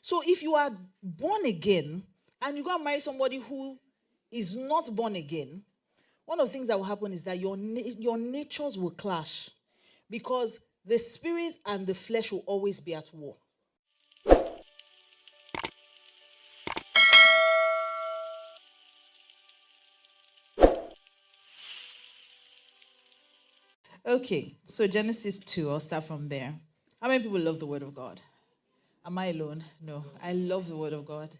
So if you are born again and you go and marry somebody who is not born again, one of the things that will happen is that your natures will clash, because the spirit and the flesh will always be at war. Okay, so Genesis 2, I'll start from there. How many people love the word of God? Am I alone? No, I love the word of God.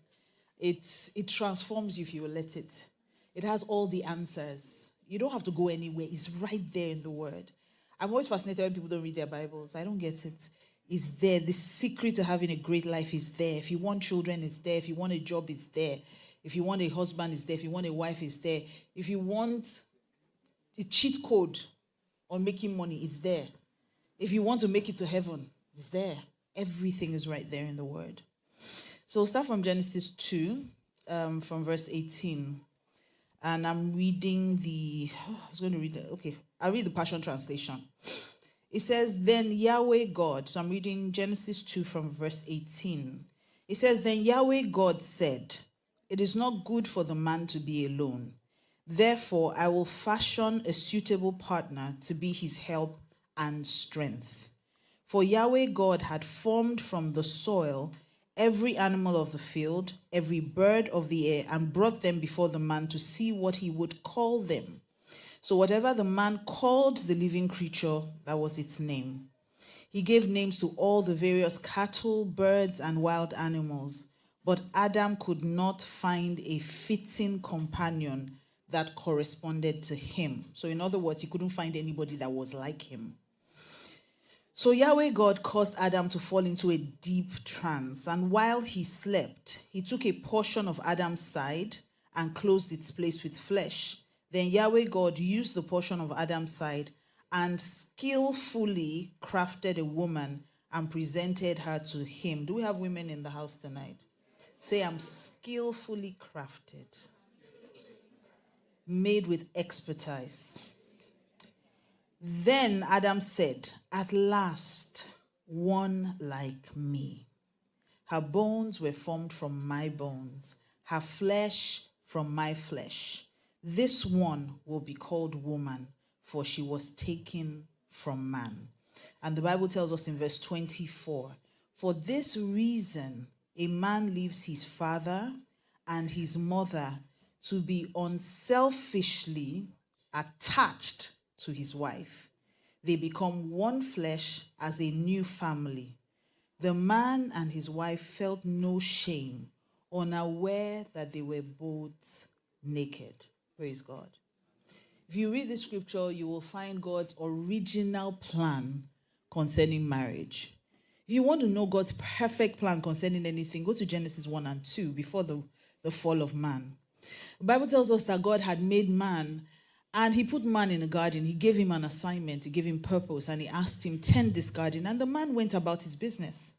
It transforms you if you will let it. It has all the answers. You don't have to go anywhere. It's right there in the word. I'm always fascinated when people don't read their Bibles. I don't get it. It's there. The secret to having a great life is there. If you want children, it's there. If you want a job, it's there. If you want a husband, it's there. If you want a wife, it's there. If you want a cheat code on making money, it's there. If you want to make it to heaven, it's there. Everything is right there in the word. So we'll start from Genesis 2, from verse 18. And I'm reading I'll read the Passion Translation. It says, then Yahweh God, so I'm reading Genesis 2 from verse 18. It says, then Yahweh God said, it is not good for the man to be alone. Therefore, I will fashion a suitable partner to be his help and strength. For Yahweh God had formed from the soil every animal of the field, every bird of the air, and brought them before the man to see what he would call them. So whatever the man called the living creature, that was its name. He gave names to all the various cattle, birds, and wild animals. But Adam could not find a fitting companion that corresponded to him. So in other words, he couldn't find anybody that was like him. So Yahweh God caused Adam to fall into a deep trance, and while he slept, he took a portion of Adam's side and closed its place with flesh. Then Yahweh God used the portion of Adam's side and skillfully crafted a woman and presented her to him. Do we have women in the house tonight? Say, I'm skillfully crafted, made with expertise. Then Adam said, at last, one like me. Her bones were formed from my bones, her flesh from my flesh. This one will be called woman, for she was taken from man. And the Bible tells us in verse 24, for this reason, a man leaves his father and his mother to be unselfishly attached to his wife. They become one flesh as a new family. The man and his wife felt no shame, unaware that they were both naked. Praise God. If you read the scripture, you will find God's original plan concerning marriage. If you want to know God's perfect plan concerning anything, go to Genesis 1 and 2, before the fall of man. The Bible tells us that God had made man, and he put man in a garden. He gave him an assignment, he gave him purpose, and he asked him, tend this garden. And the man went about his business.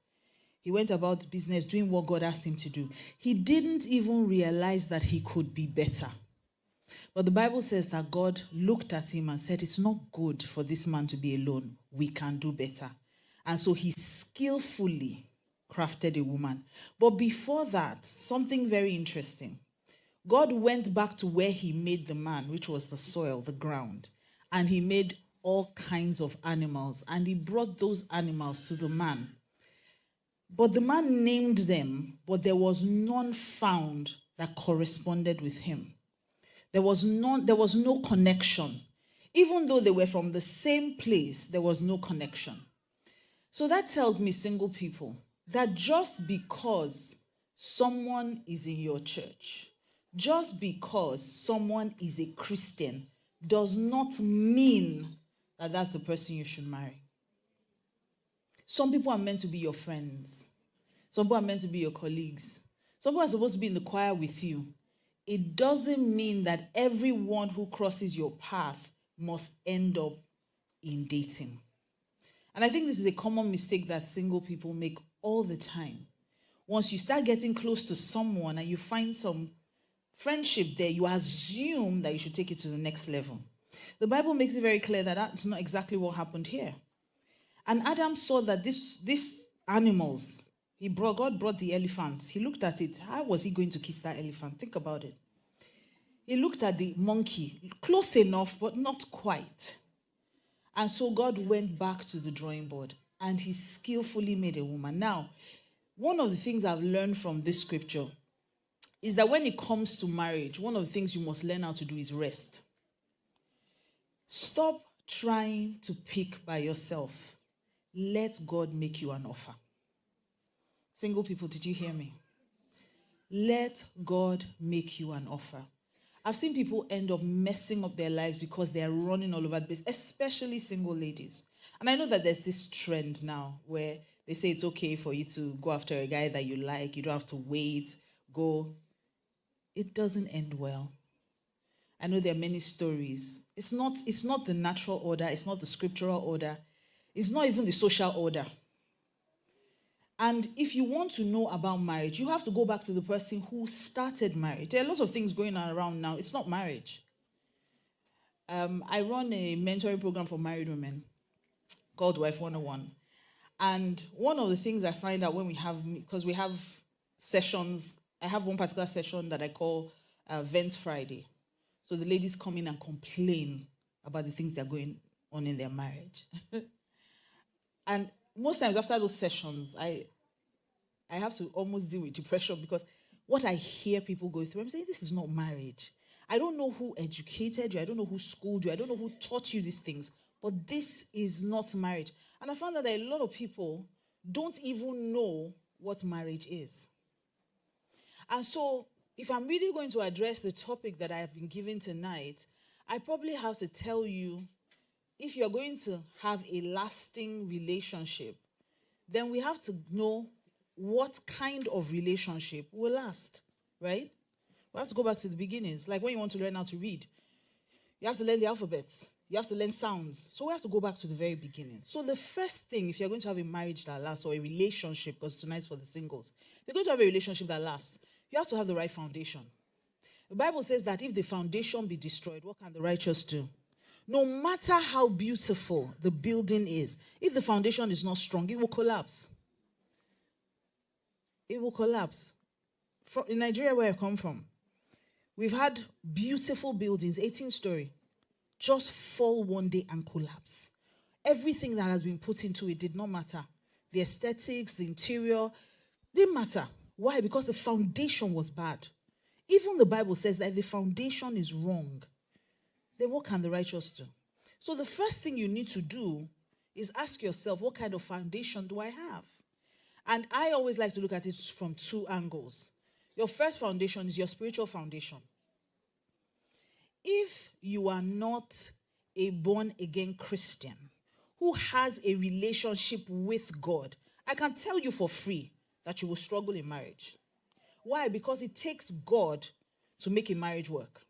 He went about business doing what God asked him to do. He didn't even realize that he could be better. But the Bible says that God looked at him and said, it's not good for this man to be alone. We can do better. And so he skillfully crafted a woman. But before that, something very interesting. God went back to where he made the man, which was the soil, the ground. And he made all kinds of animals. And he brought those animals to the man. But the man named them, but there was none found that corresponded with him. There was no connection. Even though they were from the same place, there was no connection. So that tells me, single people, that just because someone is in your church, just because someone is a Christian, does not mean that that's the person you should marry. Some people are meant to be your friends. Some people are meant to be your colleagues. Some people are supposed to be in the choir with you. It doesn't mean that everyone who crosses your path must end up in dating. And I think this is a common mistake that single people make all the time. Once you start getting close to someone and you find some friendship there, you assume that you should take it to the next level. The Bible makes it very clear that that's not exactly what happened here. And Adam saw that these animals, God brought the elephant. He looked at it. How was he going to kiss that elephant? Think about it. He looked at the monkey, close enough, but not quite. And so God went back to the drawing board and he skillfully made a woman. Now, one of the things I've learned from this scripture is that when it comes to marriage, one of the things you must learn how to do is rest. Stop trying to pick by yourself. Let God make you an offer. Single people, did you hear me? Let God make you an offer. I've seen people end up messing up their lives because they are running all over the place, especially single ladies. And I know that there's this trend now where they say it's okay for you to go after a guy that you like. You don't have to wait, go. It doesn't end well. I know there are many stories. It's not the natural order. It's not the scriptural order. It's not even the social order. And if you want to know about marriage, you have to go back to the person who started marriage. There are lots of things going on around now. It's not marriage. I run a mentoring program for married women called Wife 101. And one of the things I find out when because we have sessions, I have one particular session that I call Vent Friday. So the ladies come in and complain about the things that are going on in their marriage. And most times after those sessions, I have to almost deal with depression because what I hear people go through, I'm saying, this is not marriage. I don't know who educated you. I don't know who schooled you. I don't know who taught you these things. But this is not marriage. And I found that a lot of people don't even know what marriage is. And so if I'm really going to address the topic that I have been given tonight, I probably have to tell you, if you're going to have a lasting relationship, then we have to know what kind of relationship will last, right? We have to go back to the beginnings. Like when you want to learn how to read, you have to learn the alphabets. You have to learn sounds. So we have to go back to the very beginning. So the first thing, if you're going to have a marriage that lasts or a relationship, because tonight's for the singles, if you're going to have a relationship that lasts, you have to have the right foundation. The Bible says that if the foundation be destroyed, what can the righteous do? No matter how beautiful the building is, if the foundation is not strong, it will collapse. It will collapse. In Nigeria, where I come from, we've had beautiful buildings, 18-story, just fall one day and collapse. Everything that has been put into it did not matter. The aesthetics, the interior, didn't matter. Why? Because the foundation was bad. Even the Bible says that if the foundation is wrong, then what can the righteous do? So the first thing you need to do is ask yourself, what kind of foundation do I have? And I always like to look at it from two angles. Your first foundation is your spiritual foundation. If you are not a born-again Christian who has a relationship with God, I can tell you for free that you will struggle in marriage. Why? Because it takes God to make a marriage work.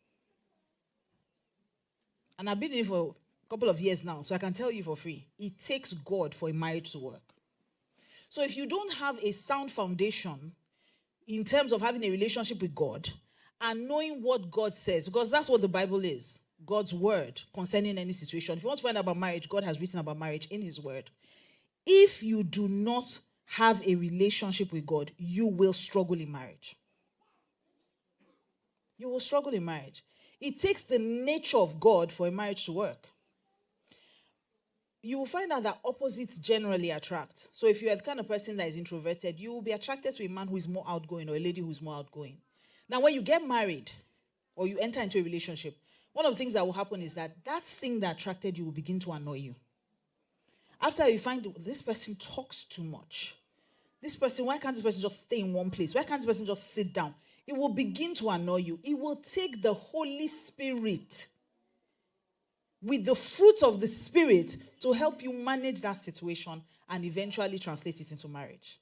And I've been in it for a couple of years now, so I can tell you for free. It takes God for a marriage to work. So if you don't have a sound foundation in terms of having a relationship with God and knowing what God says, because that's what the Bible is, God's word concerning any situation. If you want to find out about marriage, God has written about marriage in his word. If you do not have a relationship with God, you will struggle in marriage. You will struggle in marriage. It takes the nature of God for a marriage to work. You will find out that opposites generally attract. So if you are the kind of person that is introverted, you will be attracted to a man who is more outgoing or a lady who is more outgoing. Now, when you get married or you enter into a relationship, one of the things that will happen is that thing that attracted you will begin to annoy you. After you find this person talks too much. This person, why can't this person just stay in one place? Why can't this person just sit down? It will begin to annoy you. It will take the Holy Spirit with the fruit of the Spirit to help you manage that situation and eventually translate it into marriage.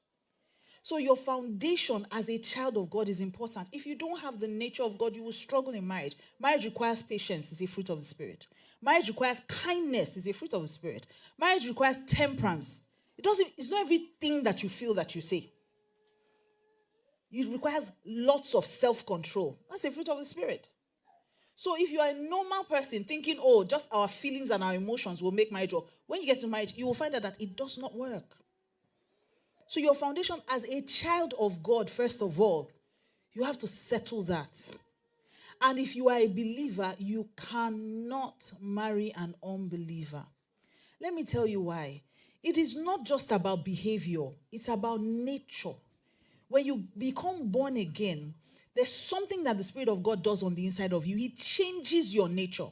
So your foundation as a child of God is important. If you don't have the nature of God, you will struggle in marriage. Marriage requires patience, it's a fruit of the Spirit. Marriage requires kindness, it's a fruit of the Spirit. Marriage requires temperance. It's not everything that you feel that you say. It requires lots of self-control. That's a fruit of the Spirit. So if you are a normal person thinking, oh, just our feelings and our emotions will make marriage work, when you get to marriage, you will find out that it does not work. So your foundation as a child of God, first of all, you have to settle that. And if you are a believer, you cannot marry an unbeliever. Let me tell you why. It is not just about behavior. It's about nature. When you become born again, there's something that the Spirit of God does on the inside of you. He changes your nature.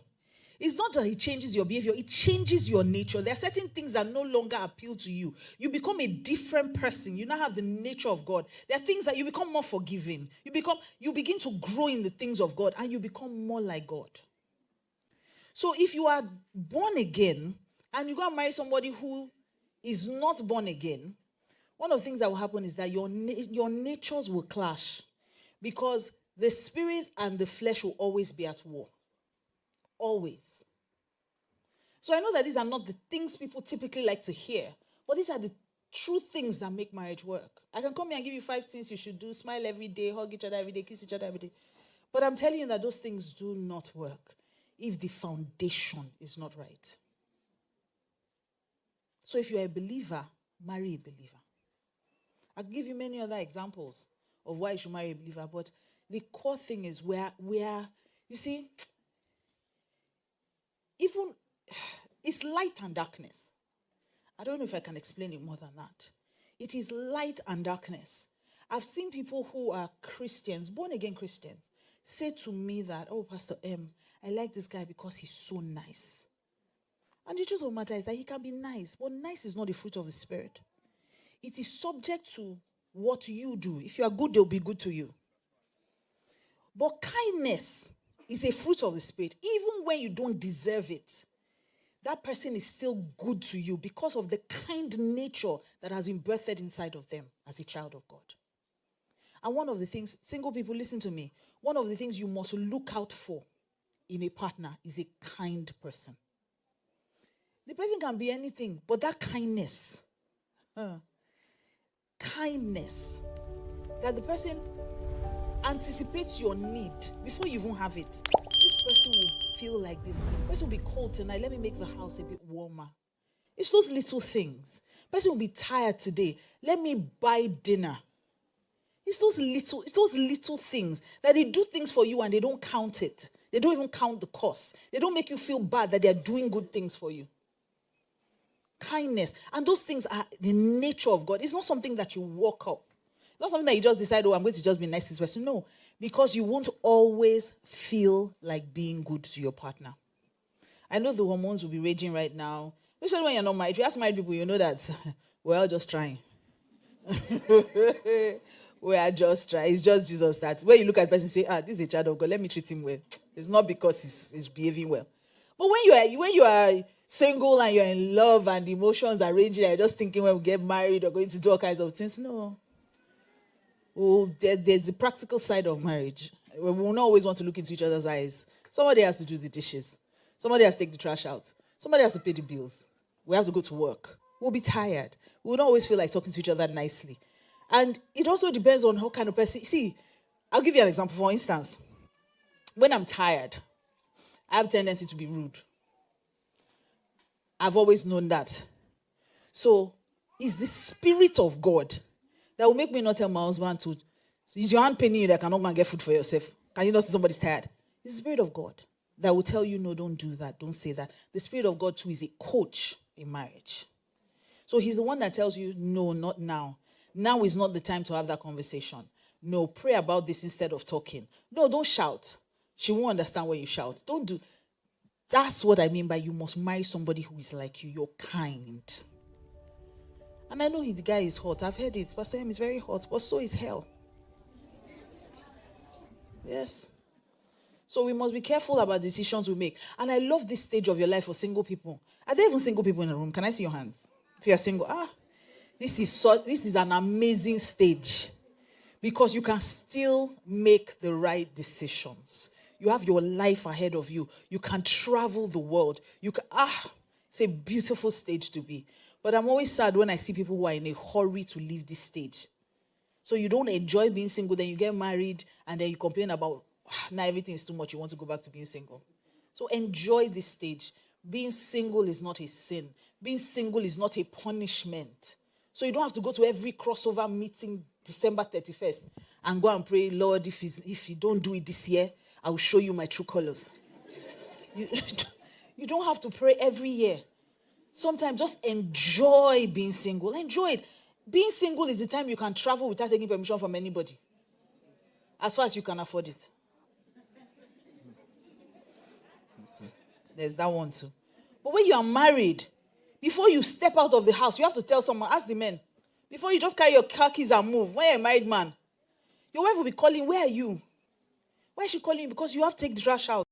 It's not that he changes your behavior, it changes your nature. There are certain things that no longer appeal to you. You become a different person. You now have the nature of God. There are things that you become more forgiving. You begin to grow in the things of God, and you become more like God. So if you are born again and you go and marry somebody who is not born again, one of the things that will happen is that your natures will clash, because the spirit and the flesh will always be at war. Always. So I know that these are not the things people typically like to hear, but these are the true things that make marriage work. I can come here and give you 5 things you should do: smile every day, hug each other every day, kiss each other every day. But I'm telling you that those things do not work if the foundation is not right. So if you're a believer, marry a believer. I'll give you many other examples of why you should marry a believer, but the core thing is where you see, even it's light and darkness. I don't know if I can explain it more than that. It is light and darkness. I've seen people who are Christians, born again Christians, say to me that, "Oh, Pastor M, I like this guy because he's so nice." And the truth of the matter is that he can be nice, but nice is not the fruit of the Spirit. It is subject to what you do. If you are good, they'll be good to you. But kindness is a fruit of the Spirit. Even when you don't deserve it, that person is still good to you because of the kind nature that has been birthed inside of them as a child of God. And one of the things, single people, listen to me, one of the things you must look out for in a partner is a kind person. The person can be anything, but that kindness, that the person anticipates your need before you even have it. This person will feel like this. The person will be cold tonight. Let me make the house a bit warmer. It's those little things. The person will be tired today. Let me buy dinner. It's those little things that they do things for you and they don't count it. They don't even count the cost. They don't make you feel bad that they're doing good things for you. Kindness. And those things are the nature of God. It's not something that you walk up. It's not something that you just decide, "Oh, I'm going to just be nice to this person." No, because you won't always feel like being good to your partner. I know the hormones will be raging right now. Especially when you're not married. If you ask married people, you know that we're all just trying. We are just trying. It's just Jesus that when you look at the person and say, "This is a child of God, let me treat him well." It's not because he's behaving well. But when you are single and you're in love and the emotions are raging, and you're just thinking when we get married or going to do all kinds of things, no. Oh, there's the practical side of marriage. We will not always want to look into each other's eyes. Somebody has to do the dishes. Somebody has to take the trash out. Somebody has to pay the bills. We have to go to work. We'll be tired. We will not always feel like talking to each other nicely. And it also depends on how kind of person. See, I'll give you an example. For instance, when I'm tired, I have a tendency to be rude. I've always known that. So it's the Spirit of God that will make me not tell my husband to, is your hand paining you that cannot go and get food for yourself? Can you not see somebody's tired? It's the Spirit of God that will tell you, no, don't do that, don't say that. The Spirit of God too is a coach in marriage. So he's the one that tells you, no, not now. Now is not the time to have that conversation. No, pray about this instead of talking. No, don't shout. She won't understand when you shout. Don't do. That's what I mean by you must marry somebody who is like you. You're kind. And I know the guy is hot. I've heard it. Pastor M is very hot, but so is hell. Yes. So we must be careful about decisions we make. And I love this stage of your life for single people. Are there even single people in the room? Can I see your hands? If you're single, this is an amazing stage. Because you can still make the right decisions. You have your life ahead of you. You can travel the world. It's a beautiful stage to be. But I'm always sad when I see people who are in a hurry to leave this stage. So you don't enjoy being single, then you get married, and then you complain about, now everything is too much, you want to go back to being single. So enjoy this stage. Being single is not a sin. Being single is not a punishment. So you don't have to go to every crossover meeting December 31st and go and pray, Lord, if you don't do it this year, I will show you my true colors. You don't have to pray every year. Sometimes just enjoy being single. Enjoy it. Being single is the time you can travel without taking permission from anybody. As far as you can afford it. There's that one too. But when you are married, before you step out of the house, you have to tell someone, ask the men. Before you just carry your car keys and move, when you're a married man, your wife will be calling, where are you? Why is she calling you? Because you have to take the trash out.